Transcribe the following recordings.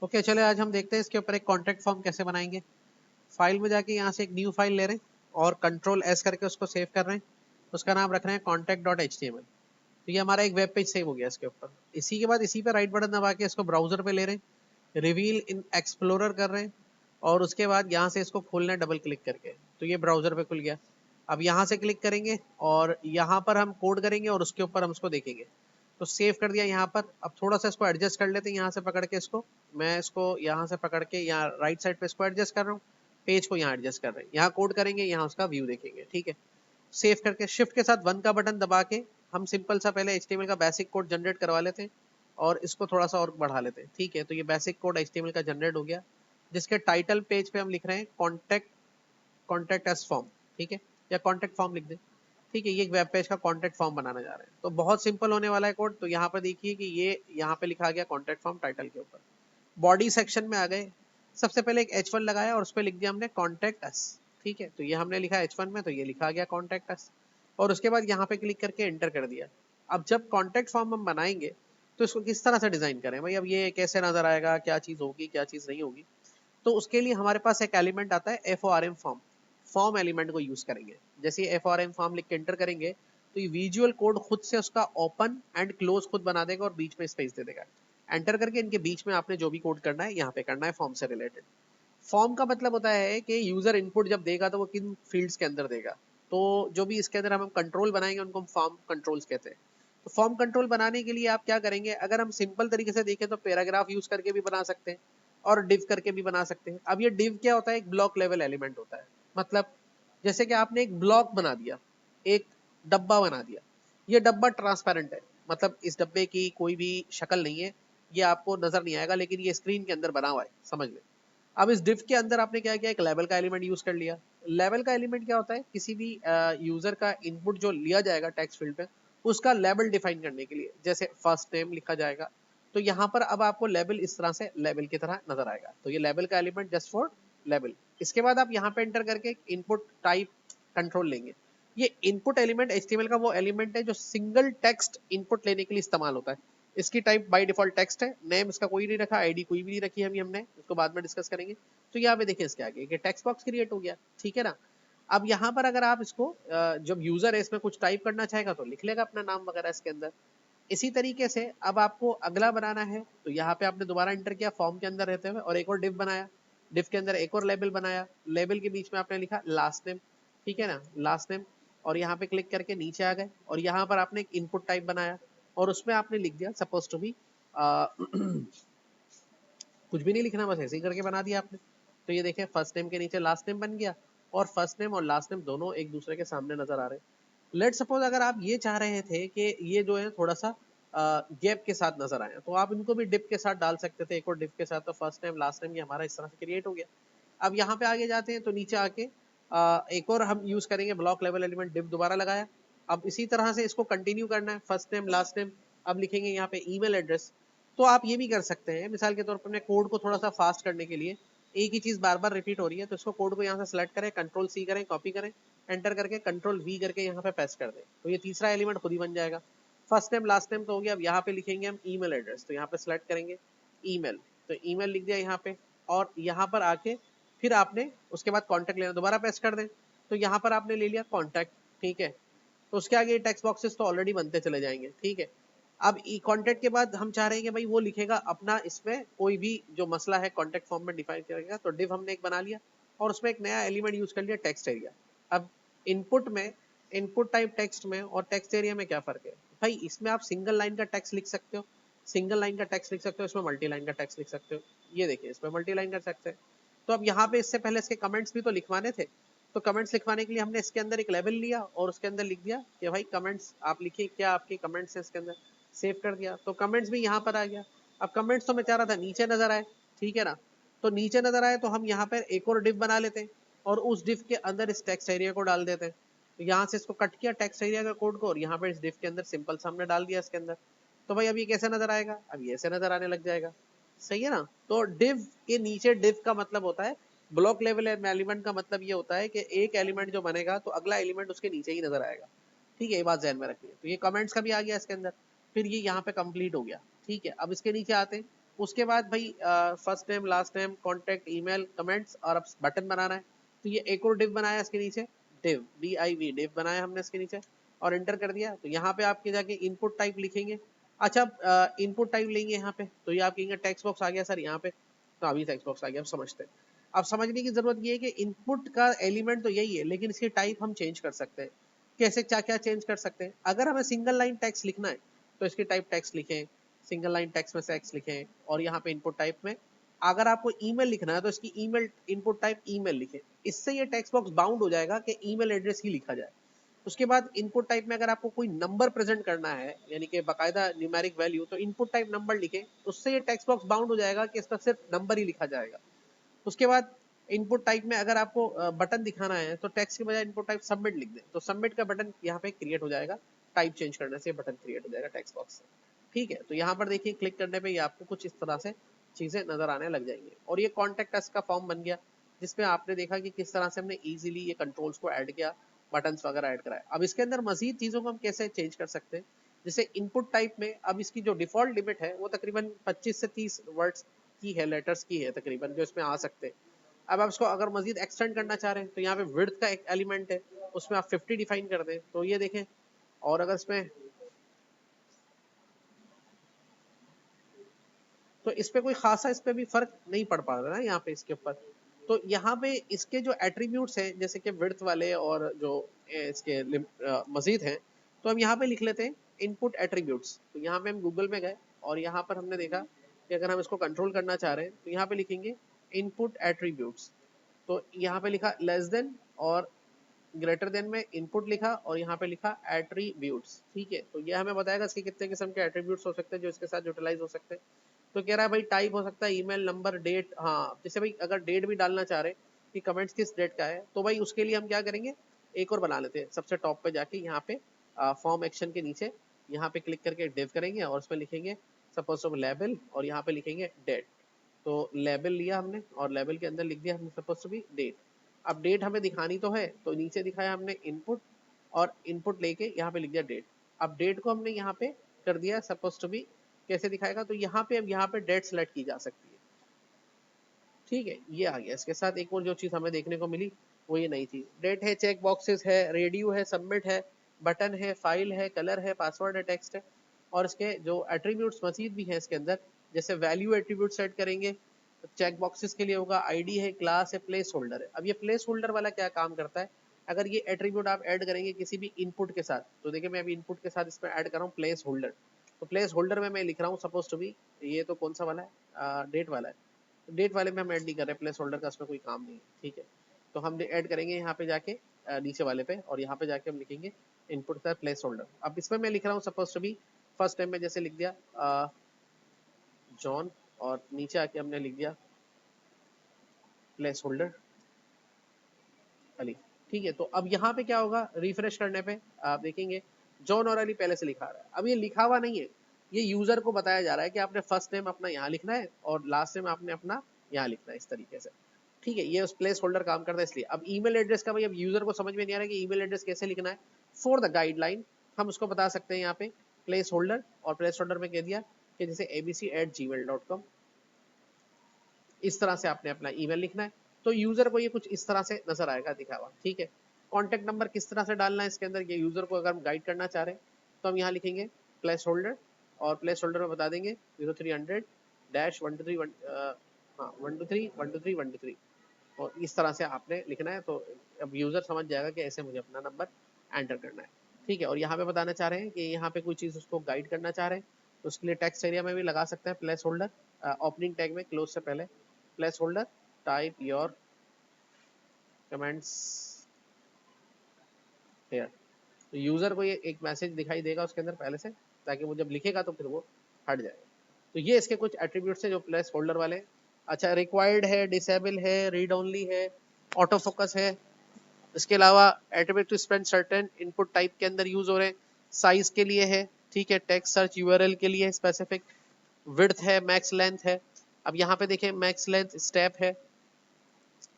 Okay चले आज हम देखते हैं इसके ऊपर एक कॉन्टैक्ट फॉर्म कैसे बनाएंगे। फाइल में जाके यहाँ से एक न्यू फाइल ले रहे हैं और कंट्रोल एस करके उसको सेव कर रहे हैं। उसका नाम रख रहे हैं contact.html। तो ये हमारा एक वेब पेज सेव हो गया इसके ऊपर। इसी के बाद इसी पे राइट बटन दबा के इसको ब्राउजर पे ले रहे हैं, रिवील इन एक्सप्लोरर कर रहे हैं और उसके बाद यहाँ से इसको खोलना है डबल क्लिक करके। तो ये ब्राउजर पे खुल गया। अब यहाँ से क्लिक करेंगे और यहाँ पर हम कोड करेंगे और उसके ऊपर हम उसको देखेंगे। तो सेव कर दिया यहाँ पर। अब थोड़ा सा इसको एडजस्ट कर लेते हैं, यहाँ से पकड़ के इसको मैं इसको यहाँ से पकड़ के यहाँ राइट साइड पे इसको एडजस्ट कर रहा हूँ, पेज को यहाँ एडजस्ट कर रहे हैं। यहाँ कोड करेंगे, यहाँ उसका व्यू देखेंगे। ठीक है, सेव करके शिफ्ट के साथ 1 का बटन दबा के हम सिंपल सा पहले HTML का बेसिक कोड जनरेट करवा लेते हैं और इसको थोड़ा सा और बढ़ा लेते हैं। ठीक है, तो ये बेसिक कोड HTML का जनरेट हो गया, जिसके टाइटल पेज पे हम लिख रहे हैं कॉन्टैक्ट एस फॉर्म। ठीक है, या कॉन्टैक्ट फॉर्म लिख दें। ठीक है, ये एक वेब पेज का कॉन्टैक्ट फॉर्म बनाने जा रहे हैं, तो बहुत सिंपल होने वाला है कोड। तो यहाँ पर देखिए कि ये यहाँ पे लिखा गया कॉन्टैक्ट फॉर्म टाइटल के ऊपर। बॉडी सेक्शन में आ गए, सबसे पहले एक H1 लगाया और उस पर लिख दिया हमने कॉन्टैक्ट अस। ठीक है, तो ये हमने लिखा H1 में, तो ये लिखा गया कॉन्टैक्ट अस और उसके बाद यहाँ पे क्लिक करके एंटर कर दिया। अब जब कॉन्टैक्ट फॉर्म हम बनाएंगे तो इसको किस तरह से डिजाइन करें भाई, अब ये कैसे नजर आएगा, क्या चीज होगी क्या चीज नहीं होगी। तो उसके लिए हमारे पास एक एलिमेंट आता है FORM फॉर्म। फॉर्म एलिमेंट को यूज करेंगे। जैसे ही FORM फॉर्म लिख के एंटर करेंगे तो ये विजुअल कोड खुद से उसका ओपन एंड क्लोज खुद बना देगा और बीच में स्पेस दे देगा। एंटर करके इनके बीच में आपने जो भी कोड करना है यहाँ पे करना है फॉर्म से रिलेटेड। फॉर्म का मतलब होता है कि यूजर इनपुट जब देगा तो वो किन फील्ड्स के अंदर देगा। तो जो भी इसके अंदर हम कंट्रोल बनाएंगे उनको हम फॉर्म कंट्रोल्स कहते हैं। तो फॉर्म कंट्रोल बनाने के लिए आप क्या करेंगे, अगर हम सिंपल तरीके से देखें तो पैराग्राफ यूज करके भी बना सकते हैं और डिव करके भी बना सकते हैं। अब ये डिव क्या होता है, एक ब्लॉक लेवल एलिमेंट होता है। मतलब जैसे कि आपने एक ब्लॉक बना दिया, एक डब्बा बना दिया, ये डब्बा ट्रांसपेरेंट है, मतलब इस डब्बे की कोई भी शक्ल नहीं है, ये आपको नजर नहीं आएगा, लेकिन ये स्क्रीन के अंदर बना हुआ है, समझ लें। अब इस डिव के अंदर आपने क्या किया, एक लेवल का एलिमेंट यूज कर लिया। लेवल का एलिमेंट क्या होता है, किसी भी यूजर का इनपुट जो लिया जाएगा टेक्स्ट फील्ड पे, उसका लेवल डिफाइन करने के लिए। जैसे फर्स्ट नेम लिखा जाएगा तो यहाँ पर अब आपको लेवल इस तरह से लेवल की तरह नजर आएगा। तो ये लेवल का एलिमेंट जस्ट फॉर लेवल। इसके बाद आप यहाँ पे एंटर करके इनपुट टाइप कंट्रोल लेंगे। ये इनपुट एलिमेंट HTML का वो एलिमेंट है जो सिंगल टेक्स्ट इनपुट लेने के लिए इस्तेमाल होता है। इसकी टाइप बाय डिफॉल्ट टेक्स्ट है, नेम इसका कोई नहीं रखा, आईडी कोई भी नहीं रखी हमने, इसको बाद में डिस्कस करेंगे। तो यहाँ पे देखिए इसके आगे टेक्स्ट बॉक्स क्रिएट हो गया। ठीक है ना। अब यहाँ पर अगर आप इसको जब यूजर है इसमें कुछ टाइप करना चाहेगा तो लिख लेगा अपना नाम वगैरह इसके अंदर। इसी तरीके से अब आपको अगला बनाना है तो यहाँ पे आपने दोबारा एंटर किया फॉर्म के अंदर रहते हुए और एक और डिव बनाया। डिव के अंदर एक और लेबल बनाया, लेबल के बीच में आपने लिखा लास्ट नेम। ठीक है ना, लास्ट नेम। और यहाँ पे क्लिक करके नीचे आ गए और यहाँ पर आपने एक इनपुट टाइप बनाया और उसमें आपने लिख दिया सपोज टू बी कुछ भी नहीं लिखना, बस ऐसे ही करके बना दिया आपने। तो ये देखें फर्स्ट नेम के नीचे लास्ट नेम बन गया और फर्स्ट नेम और लास्ट नेम दोनों एक दूसरे के सामने नजर आ रहे हैं। लेट सपोज अगर आप ये चाह रहे थे कि ये जो है थोड़ा सा गैप के साथ नजर आए तो आप इनको भी डिप के साथ डाल सकते थे, एक और डिप के साथ। तो फर्स्ट नेम लास्ट नेम ये हमारा इस तरह से क्रिएट हो गया। अब यहाँ पे आगे जाते हैं तो नीचे आके एक और हम यूज करेंगे ब्लॉक लेवल एलिमेंट, डिप दोबारा लगाया। अब इसी तरह से इसको कंटिन्यू करना है, फर्स्ट नेम लास्ट नेम। अब लिखेंगे यहाँ पे ईमेल एड्रेस। तो आप ये भी कर सकते हैं, मिसाल के तौर पर अपने कोड को थोड़ा सा फास्ट करने के लिए, एक ही चीज बार बार रिपीट हो रही है तो इसको कोड को यहाँ से सेलेक्ट करें, कंट्रोल C करें, कॉपी करें, एंटर करके कंट्रोल V करके यहाँ पे पेस्ट कर दें। तो ये तीसरा एलिमेंट खुद ही बन जाएगा। फर्स्ट नेम लास्ट नेम तो हो गया। अब यहाँ पे लिखेंगे हम ईमेल एड्रेस, तो यहाँ पे सेलेक्ट करेंगे ईमेल, तो ईमेल लिख दिया यहाँ पे। और यहाँ पर आके फिर आपने उसके बाद कॉन्टैक्ट लेना, दोबारा पेस्ट कर दें। तो यहाँ पर आपने ले लिया कॉन्टैक्ट। ठीक है, तो उसके आगे टेक्स्ट बॉक्सेस तो ऑलरेडी बनते चले जाएंगे। ठीक है, अब ई कॉन्टैक्ट के बाद हम चाह रहे हैं कि भाई वो लिखेगा अपना, इसमें कोई भी जो मसला है कॉन्टैक्ट फॉर्म में डिफाइन करेगा। तो डिव हमने एक बना लिया और उसमें एक नया एलिमेंट यूज कर लिया, टेक्स्ट एरिया। अब इनपुट में इनपुट टाइप टेक्स्ट में और टेक्स्ट एरिया में क्या फर्क है भाई, इसमें आप सिंगल लाइन का टेक्स्ट लिख सकते हो, सिंगल लाइन का टेक्स्ट लिख सकते हो, इसमें मल्टी लाइन का टेक्स्ट लिख सकते हो। ये देखिए इसमें मल्टी लाइन कर सकते हैं। तो अब यहाँ पे इससे पहले इसके कमेंट्स भी तो लिखवाने थे, तो कमेंट्स लिखवाने के लिए हमने इसके अंदर एक लेबल लिया और उसके अंदर लिख दिया कि भाई कमेंट्स आप लिखिए, क्या आपके कमेंट्स हैं इसके अंदर। सेव कर दिया तो कमेंट्स भी यहाँ पर आ गया। अब कमेंट्स तो मैं चाह रहा था नीचे नजर आए। ठीक है ना, तो नीचे नजर आए तो हम यहाँ पर एक और डिव बना लेते हैं और उस डिव के अंदर इस टेक्स्ट एरिया को डाल देते हैं। तो यहाँ से इसको कट किया टेक्स्ट एरिया का कोड को और यहाँ पर इस डिव के अंदर सिंपल सा हमने डाल दिया इसके अंदर। तो भाई अब ये कैसे नजर आएगा, अब ये ऐसे नजर आने लग जाएगा। सही है ना। तो डिव के नीचे डिव का मतलब होता है, ब्लॉक लेवल एलिमेंट का मतलब ये होता है कि एक एलिमेंट जो बनेगा तो अगला एलिमेंट उसके नीचे ही नजर आएगा। ठीक है, ये बात ध्यान में रखिए। तो ये कमेंट्स का भी आ गया इसके अंदर, फिर ये यहाँ पे कंप्लीट हो गया। ठीक है, अब इसके नीचे आते हैं उसके बाद भाई first name, last name, contact, email, comments, और अब बटन बनाना है। तो ये एक और डिव बनाया इसके नीचे, डिव DIV डिव बनाया हमने इसके नीचे और एंटर कर दिया। तो यहाँ पे आपके जाके इनपुट टाइप लिखेंगे। अच्छा, इनपुट टाइप लेंगे यहाँ पे, तो ये आप कहेंगे टेक्स्ट बॉक्स आ गया सर यहाँ पे, तो अभी टेक्स्ट बॉक्स आ गया, आप समझते हैं। अब समझने की जरूरत ये है कि इनपुट का एलिमेंट तो यही है, लेकिन इसकी टाइप हम चेंज कर सकते हैं। कैसे, क्या क्या चेंज कर सकते हैं? अगर हमें सिंगल लाइन टेक्स्ट लिखना है तो इसकी टाइप टेक्स्ट लिखें, सिंगल लाइन टेक्स्ट में से एक्स लिखें, और यहाँ पे इनपुट टाइप में अगर आपको ईमेल लिखना है तो इसकी ईमेल इनपुट टाइप ईमेल लिखें। इससे ये टेक्स्ट बॉक्स बाउंड हो जाएगा कि ईमेल एड्रेस ही लिखा जाए। उसके बाद इनपुट टाइप में अगर आपको कोई नंबर प्रेजेंट करना है, यानी कि बाकायदा न्यूमेरिक वैल्यू, तो इनपुट टाइप नंबर लिखें। उससे ये टेक्स्ट बॉक्स बाउंड हो जाएगा कि इसका सिर्फ नंबर ही लिखा जाएगा। उसके बाद इनपुट टाइप में अगर आपको बटन दिखाना है तो टेक्स्ट के बजाय इनपुट टाइप सबमिट लिख दें, तो सबमिट का बटन यहाँ पे क्रिएट हो जाएगा। टाइप चेंज करने से बटन क्रिएट हो जाएगा टेक्स्ट बॉक्स से। ठीक है, तो यहाँ पर देखिए क्लिक करने पे ये आपको कुछ इस तरह से चीजें नजर आने लग जाएंगी। और ये कॉन्टेक्ट अस का फॉर्म बन गया, जिसमें आपने देखा कि किस तरह से हमने इजीली ये कंट्रोल्स को ऐड किया, बटन्स वगैरह ऐड कराए। अब इसके अंदर मजीद चीजों को हम कैसे चेंज कर सकते हैं, जैसे इनपुट टाइप में अब इसकी जो डिफॉल्ट लिमिट है वो तकरीबन 25 से 30 वर्ड्स की है, लेटर्स की है तकरीबन, जो इसमें आ सकते हैं। अब आप इसको अगर मजीद एक्सटेंड करना चाह रहे हैं तो यहाँ पे विड्थ का एक एलिमेंट है, उसमें आप 50 डिफाइन कर दें, तो ये देखें। और अगर इसमें तो इस पे कोई खासा इस पे भी फर्क नहीं पड़ पा रहा है यहाँ पे इसके ऊपर। तो यहाँ पे इसके जो एट्रीब्यूट्स हैं, जैसे कि विड्थ वाले और जो इसके मजीद हैं, तो हम यहाँ पे लिख लेते हैं इनपुट एट्रीब्यूट्स। तो यहाँ पे हम गूगल में गए और यहाँ पर हमने देखा कि अगर हम इसको कंट्रोल करना चाह रहे हैं तो यहाँ पे लिखेंगे इनपुट एट्रीब्यूट्स। तो यहाँ पे लिखा लेस देन और ग्रेटर देन में इनपुट लिखा और यहाँ पे लिखा एट्रीब्यूट्स। ठीक है, तो ये हमें बताएगा इसके कितने किस्म के एट्रीब्यूट्स हो सकते हैं जो इसके साथ यूटिलाइज हो सकते हैं। तो कह रहा है भाई टाइप हो सकता है ईमेल, नंबर, डेट। हाँ, जैसे भाई अगर डेट भी डालना चाह रहे हैं कि कमेंट्स किस डेट का है, तो भाई उसके लिए हम क्या करेंगे, एक और बना लेते हैं। सबसे टॉप पे जाके यहाँ पे फॉर्म एक्शन के नीचे यहाँ पे क्लिक करके डिव करेंगे और उसमें लिखेंगे सपोज लेबल और यहाँ पे लिखेंगे डेट। तो लेबल लिया हमने और लेबल के अंदर लिख दिया हमने सपोज टू बी डेट। अब डेट हमें दिखानी तो है, तो नीचे दिखाया हमने इनपुट और इनपुट लेके यहाँ पे लिख दिया डेट। अब डेट को हमने यहाँ पे कर दिया सपोज टू बी, कैसे दिखाएगा, तो यहाँ पे अब यहाँ पे डेट सेलेक्ट की जा सकती है। ठीक है, ये आ गया। इसके साथ एक और जो चीज हमें देखने को मिली वो ये नहीं थी, डेट है, चेक बॉक्सेस है, रेडियो है, सबमिट है, बटन है, फाइल है, कलर है, पासवर्ड है, टेक्स्ट है। और इसके जो एट्रीब्यूट्स मजीद भी है इसके अंदर, जैसे वैल्यू एट्रीब्यूट सेट करेंगे, चेक बॉक्सेस के लिए होगा आईडी है, क्लास है, प्लेस होल्डर है। अब ये प्लेस होल्डर वाला क्या काम करता है, अगर ये एट्रीब्यूट आप ऐड करेंगे किसी भी इनपुट के साथ, तो देखिए मैं अभी इनपुट के साथ इसमें ऐड कर रहा हूँ प्लेस होल्डर। तो प्लेस होल्डर में मैं लिख रहा हूँ सपोज टू बी, ये तो कौन सा वाला है, डेट वाला है। डेट वाले में हम ऐड नहीं कर रहे, प्लेस होल्डर का उसमें कोई काम नहीं है। ठीक है, तो हम ऐड करेंगे यहाँ पे जाके नीचे वाले पे, और यहाँ पे जाके हम लिखेंगे इनपुट का प्लेस होल्डर। अब इसमें मैं लिख रहा हूँ suppose to be, first time में जैसे लिख दिया जॉन, और नीचे आके हमने लिख दिया प्लेस होल्डर अली। ठीक है, तो अब यहाँ पे क्या होगा, रिफ्रेश करने पे आप देखेंगे जॉन और अली पहले से लिखा रहा है। अब ये लिखा हुआ नहीं है, ये यूजर को बताया जा रहा है कि आपने फर्स्ट नेम अपना यहाँ लिखना है और लास्ट नेम आपने अपना यहाँ लिखना है, इस तरीके से। ठीक है, ये उस प्लेस होल्डर काम करता है इसलिए। अब ईमेल एड्रेस का भाई अब यूजर को समझ में नहीं आ रहा है कि ईमेल एड्रेस कैसे लिखना है। फॉर द गाइडलाइन हम उसको बता सकते हैं यहाँ पे प्लेस होल्डर, और प्लेस होल्डर में कह दिया कि जैसे abc@gmail.com, इस तरह से आपने अपना ईमेल लिखना है। तो यूजर को ये कुछ इस तरह से नजर आएगा दिखा हुआ। ठीक है, कॉन्टेक्ट नंबर किस तरह से डालना है इसके अंदर, ये यूजर को अगर हम गाइड करना चाह रहे हैं तो हम यहाँ लिखेंगे प्लेस होल्डर, और प्लेस होल्डर में बता देंगे 0300-123 हाँ 123 और इस तरह से आपने लिखना है। तो अब यूजर समझ जाएगा कि ऐसे मुझे अपना नंबर एंटर करना है। ठीक है, और यहाँ पे बताना चाह रहे हैं कि यहाँ पे कोई चीज उसको गाइड करना चाह रहे हैं, तो उसके लिए टेक्स्ट एरिया में भी लगा सकते हैं प्लेस होल्डर, ओपनिंग टैग में क्लोज से पहले place holder type your comments here. तो यूजर को ये एक मैसेज दिखाई देगा उसके अंदर पहले से, ताकि वो जब लिखेगा तो फिर वो हट जाएगा। तो ये इसके कुछ एट्रीब्यूट्स हैं जो प्लेस होल्डर वाले। अच्छा, रिक्वायर्ड है, डिसेबल है, रीड ओनली है, ऑटो फोकस है। इसके अलावा attribute to spend certain input type के अंदर यूज हो रहे हैं, साइज के लिए है। ठीक है, टेक्स्ट सर्च यूआरएल के लिए स्पेसिफिक, विड्थ है, मैक्स लेंथ है। अब यहाँ पे देखें मैक्स लेंथ स्टेप है।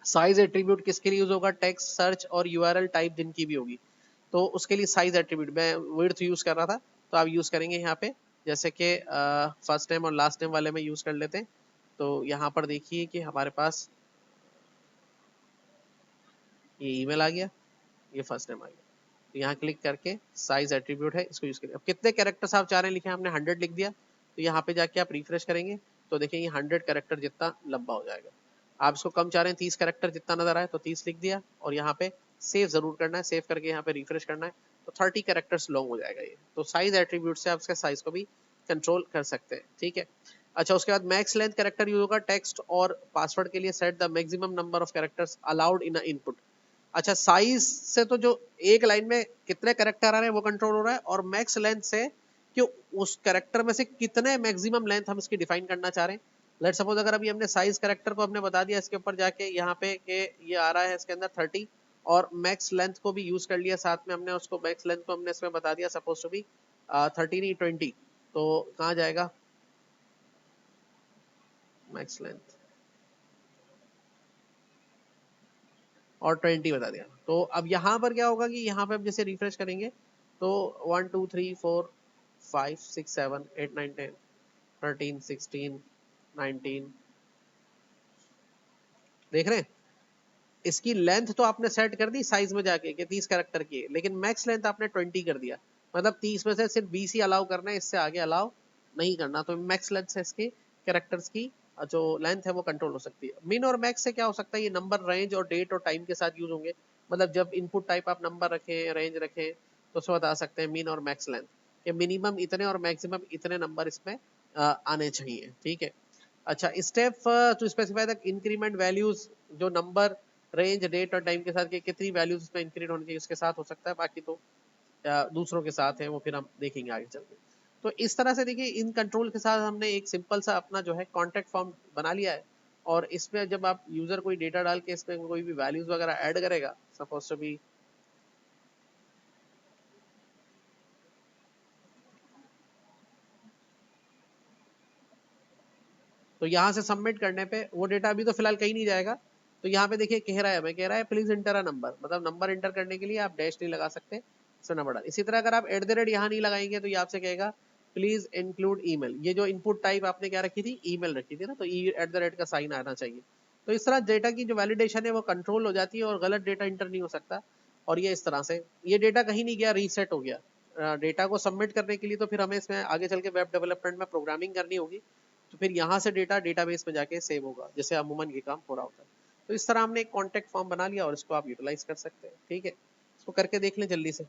साइज एट्रीब्यूट किसके लिए यूज होगा, टेक्स्ट सर्च और यूआरएल टाइप जिनकी भी होगी, तो उसके लिए साइज एट्रीब्यूट, मैं विड्थ यूज कर रहा था तो आप यूज करेंगे यहाँ पे जैसे कि फर्स्ट नेम और लास्ट नेम वाले में यूज कर लेते हैं। तो यहाँ पर देखिए कि हमारे पास ये ईमेल आ गया, ये फर्स्ट नेम आ गया। तो यहाँ क्लिक करके साइज एट्रीब्यूट है, इसको यूज करिए। अब कितने कैरेक्टर्स आप चाह रहे हैं लिखे, हमने 100 लिख दिया। तो यहाँ पे जाके आप रिफ्रेश करेंगे तो देखिए ये 100 कैरेक्टर जितना लंबा हो जाएगा। आप इसको कम चाह रहे हैं 30 कैरेक्टर जितना नजर आए तो 30 लिख दिया, और यहाँ पे सेव जरूर करना है, सेव करके यहाँ पे रिफ्रेश करना है तो 30 कैरेक्टर्स लॉन्ग हो जाएगा ये। तो साइज एट्रीब्यूट से आप इसके साइज को भी कंट्रोल कर सकते हैं, ठीक है। अच्छा, उसके बाद मैक्स लेंथ कैरेक्टर यूज होगा टेक्स्ट और पासवर्ड के लिए। Set the maximum number of characters allowed in input. अच्छा, साइज से तो जो एक लाइन में कितने कैरेक्टर आ रहे हैं वो कंट्रोल हो रहा है, और मैक्स लेंथ से कि उस कैरेक्टर में से कितने मैक्सिमम लेंथ हम इसकी डिफाइन करना चाह रहे हैं। लेट सपोज अगर अभी हमने साइज कैरेक्टर को हमने बता दिया इसके ऊपर जाके यहाँ पे कि ये आ रहा है इसके अंदर 30, और मैक्स लेंथ को भी यूज कर लिया साथ में हमने, उसको मैक्स लेंथ को हमने इसमें बता दिया सपोज टू बी 30 नहीं 20। तो कहाँ जाएगा मैक्स लेंथ, और 20 बता दिया। तो अब यहाँ पर क्या होगा कि यहाँ पे अब जैसे रिफ्रेश करेंगे तो 1 2 3 4 5 6 7 8 9 10 13 16 19 देख रहे हैं। इसकी लेंथ तो आपने सेट कर दी साइज में जाके कि 30 कैरेक्टर की है, लेकिन मैक्स लेंथ आपने 20 कर दिया। मतलब 30 में से सिर्फ 20 ही अलाउ करना है, इससे आगे अलाउ नहीं करना। तो मैक्स लेंथ से इसके कैरेक्टर्स की जो लेंथ है वो कंट्रोल हो सकती है। मिन और मैक्स से क्या हो सकता है, ये नंबर, रेंज और डेट और टाइम के साथ यूज होंगे। मतलब जब इनपुट टाइप आप नंबर रखें, रेंज रखें, तो उसमें बता सकते हैं मिन और मैक्स लेंथ कि मिनिमम इतने और मैक्सिमम इतने नंबर इसमें आने चाहिए, ठीक है। अच्छा, step to specify the increment values, जो नंबर, रेंज, डेट और टाइम के साथ के कितनी वैल्यूज इसमें इंक्रीमेंट होनी चाहिए उसके साथ हो सकता है, बाकी तो दूसरों के साथ है वो फिर हम देखेंगे आगे चल के। तो इस तरह से देखिए इन कंट्रोल के साथ हमने एक सिंपल सा अपना जो है कॉन्टेक्ट फॉर्म बना लिया है। और इसमें जब आप यूजर कोई डेटा डाल के इसमें कोई भी वैल्यूज वगैरह ऐड करेगा, सपोज टू बी तो यहाँ से सबमिट करने पे वो डेटा अभी तो फिलहाल कहीं नहीं जाएगा। तो यहाँ पे देखिए कह रहा है, हमें कह रहा है प्लीज इंटर अ नंबर, मतलब नंबर इंटर करने के लिए आप डैश नहीं लगा सकते, इसमें नंबर डाल। इसी तरह अगर आप @ यहाँ नहीं लगाएंगे तो ये आपसे कहेगा प्लीज इंक्लूड ईमेल। ये जो इनपुट टाइप आपने क्या रखी थी, ईमेल रखी थी ना, तो @ का साइन आना चाहिए। तो इस तरह डेटा की जो वैलिडेशन है वो कंट्रोल हो जाती है और गलत डेटा इंटर नहीं हो सकता। और ये इस तरह से ये डेटा कहीं नहीं गया, रीसेट हो गया। डेटा को सबमिट करने के लिए तो फिर हमें इसमें आगे चल के वेब डेवलपमेंट में प्रोग्रामिंग करनी होगी, तो फिर यहाँ से डेटा डेटाबेस में जाके सेव होगा, जैसे अमूमन ये काम हो रहा होता है। तो इस तरह हमने एक कॉन्टेक्ट फॉर्म बना लिया और इसको आप यूटिलाइज कर सकते हैं, ठीक है। इसको करके देख लें जल्दी से।